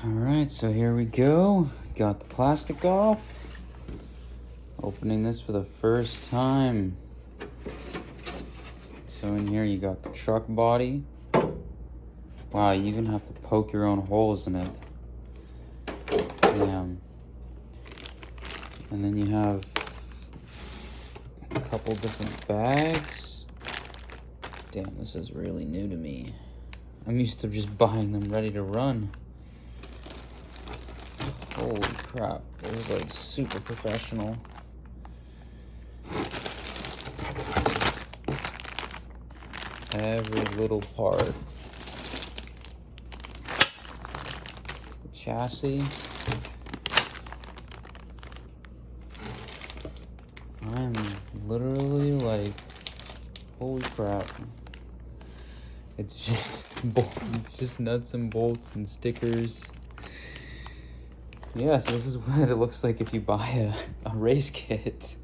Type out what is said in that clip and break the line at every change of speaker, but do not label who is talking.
Alright, so here we go. Got the plastic off. Opening this for the first time. So in here you got the truck body. Wow, you even have to poke your own holes in it. Damn. And then you have a couple different bags. Damn, this is really new to me. I'm used to just buying them ready to run. Holy crap, this is like super professional. Every little part. It's the chassis. I'm literally like, holy crap. It's just nuts and bolts and stickers. Yeah, so this is what it looks like if you buy a race kit.